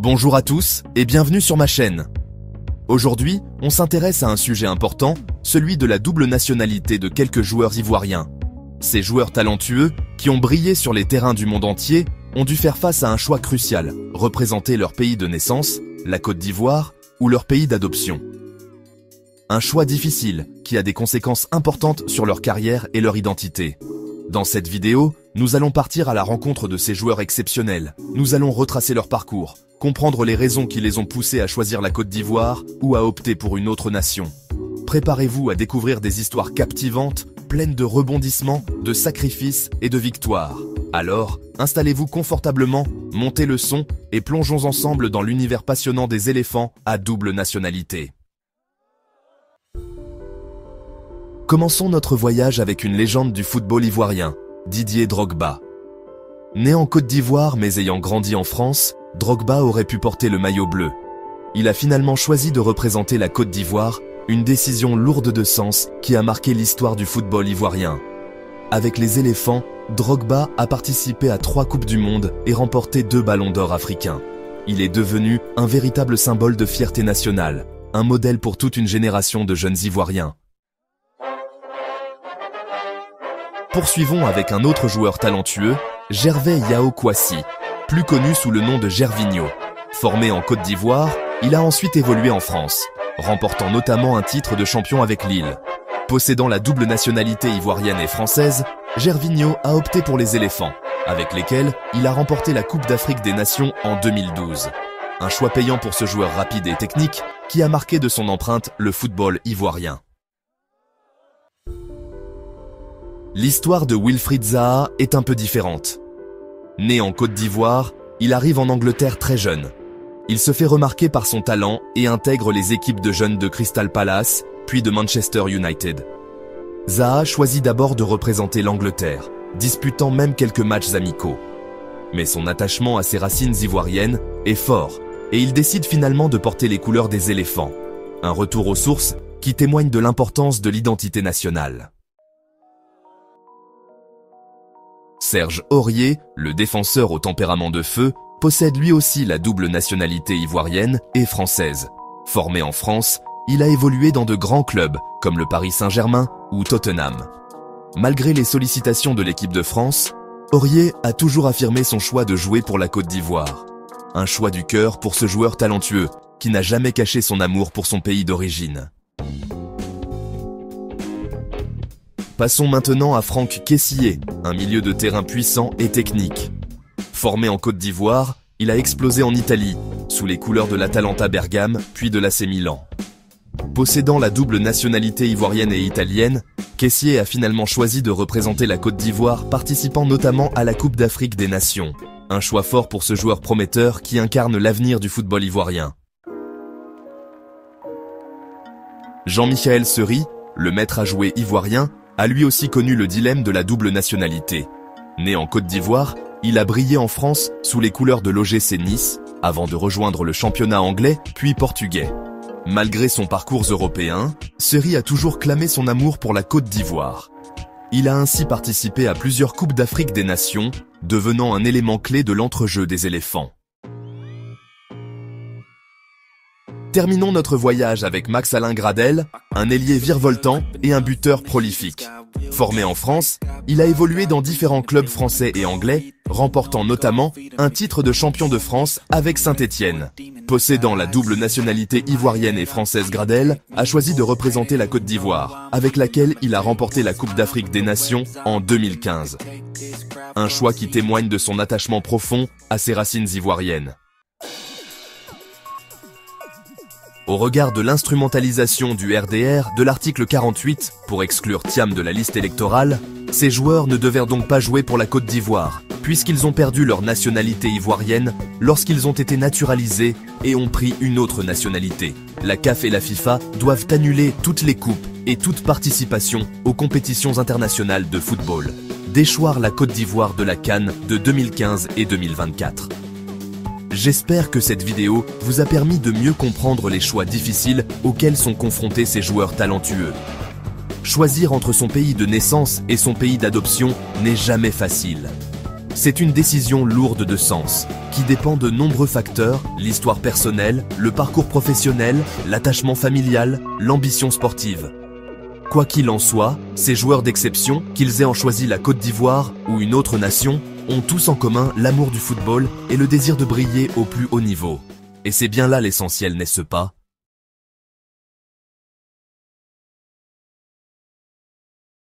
Bonjour à tous et bienvenue sur ma chaîne. Aujourd'hui, on s'intéresse à un sujet important, celui de la double nationalité de quelques joueurs ivoiriens. Ces joueurs talentueux, qui ont brillé sur les terrains du monde entier, ont dû faire face à un choix crucial, représenter leur pays de naissance, la Côte d'Ivoire, ou leur pays d'adoption. Un choix difficile, qui a des conséquences importantes sur leur carrière et leur identité. Dans cette vidéo, nous allons partir à la rencontre de ces joueurs exceptionnels. Nous allons retracer leur parcours, comprendre les raisons qui les ont poussés à choisir la Côte d'Ivoire ou à opter pour une autre nation. Préparez-vous à découvrir des histoires captivantes, pleines de rebondissements, de sacrifices et de victoires. Alors, installez-vous confortablement, montez le son et plongeons ensemble dans l'univers passionnant des éléphants à double nationalité. Commençons notre voyage avec une légende du football ivoirien, Didier Drogba. Né en Côte d'Ivoire mais ayant grandi en France, Drogba aurait pu porter le maillot bleu. Il a finalement choisi de représenter la Côte d'Ivoire, une décision lourde de sens qui a marqué l'histoire du football ivoirien. Avec les éléphants, Drogba a participé à 3 Coupes du Monde et remporté 2 ballons d'or africains. Il est devenu un véritable symbole de fierté nationale, un modèle pour toute une génération de jeunes Ivoiriens. Poursuivons avec un autre joueur talentueux, Gervais Yao Kouassi, plus connu sous le nom de Gervinho. Formé en Côte d'Ivoire, il a ensuite évolué en France, remportant notamment un titre de champion avec Lille. Possédant la double nationalité ivoirienne et française, Gervinho a opté pour les éléphants, avec lesquels il a remporté la Coupe d'Afrique des Nations en 2012. Un choix payant pour ce joueur rapide et technique qui a marqué de son empreinte le football ivoirien. L'histoire de Wilfried Zaha est un peu différente. Né en Côte d'Ivoire, il arrive en Angleterre très jeune. Il se fait remarquer par son talent et intègre les équipes de jeunes de Crystal Palace, puis de Manchester United. Zaha choisit d'abord de représenter l'Angleterre, disputant même quelques matchs amicaux. Mais son attachement à ses racines ivoiriennes est fort, et il décide finalement de porter les couleurs des éléphants. Un retour aux sources qui témoigne de l'importance de l'identité nationale. Serge Aurier, le défenseur au tempérament de feu, possède lui aussi la double nationalité ivoirienne et française. Formé en France, il a évolué dans de grands clubs comme le Paris Saint-Germain ou Tottenham. Malgré les sollicitations de l'équipe de France, Aurier a toujours affirmé son choix de jouer pour la Côte d'Ivoire. Un choix du cœur pour ce joueur talentueux qui n'a jamais caché son amour pour son pays d'origine. Passons maintenant à Franck Kessié, un milieu de terrain puissant et technique. Formé en Côte d'Ivoire, il a explosé en Italie, sous les couleurs de l'Atalanta Bergame, puis de l'AC Milan. Possédant la double nationalité ivoirienne et italienne, Kessié a finalement choisi de représenter la Côte d'Ivoire, participant notamment à la Coupe d'Afrique des Nations. Un choix fort pour ce joueur prometteur qui incarne l'avenir du football ivoirien. Jean-Michel Seri, le maître à jouer ivoirien, a lui aussi connu le dilemme de la double nationalité. Né en Côte d'Ivoire, il a brillé en France sous les couleurs de l'OGC Nice, avant de rejoindre le championnat anglais puis portugais. Malgré son parcours européen, Seri a toujours clamé son amour pour la Côte d'Ivoire. Il a ainsi participé à plusieurs Coupes d'Afrique des Nations, devenant un élément clé de l'entrejeu des éléphants. Terminons notre voyage avec Max-Alain Gradel, un ailier virevoltant et un buteur prolifique. Formé en France, il a évolué dans différents clubs français et anglais, remportant notamment un titre de champion de France avec Saint-Étienne. Possédant la double nationalité ivoirienne et française, Gradel a choisi de représenter la Côte d'Ivoire, avec laquelle il a remporté la Coupe d'Afrique des Nations en 2015. Un choix qui témoigne de son attachement profond à ses racines ivoiriennes. Au regard de l'instrumentalisation du RDR de l'article 48 pour exclure Thiam de la liste électorale, ces joueurs ne devaient donc pas jouer pour la Côte d'Ivoire, puisqu'ils ont perdu leur nationalité ivoirienne lorsqu'ils ont été naturalisés et ont pris une autre nationalité. La CAF et la FIFA doivent annuler toutes les coupes et toute participation aux compétitions internationales de football. Déchoir la Côte d'Ivoire de la CAN de 2015 et 2024. J'espère que cette vidéo vous a permis de mieux comprendre les choix difficiles auxquels sont confrontés ces joueurs talentueux. Choisir entre son pays de naissance et son pays d'adoption n'est jamais facile. C'est une décision lourde de sens, qui dépend de nombreux facteurs, l'histoire personnelle, le parcours professionnel, l'attachement familial, l'ambition sportive. Quoi qu'il en soit, ces joueurs d'exception, qu'ils aient choisi la Côte d'Ivoire ou une autre nation, ont tous en commun l'amour du football et le désir de briller au plus haut niveau. Et c'est bien là l'essentiel, n'est-ce pas ?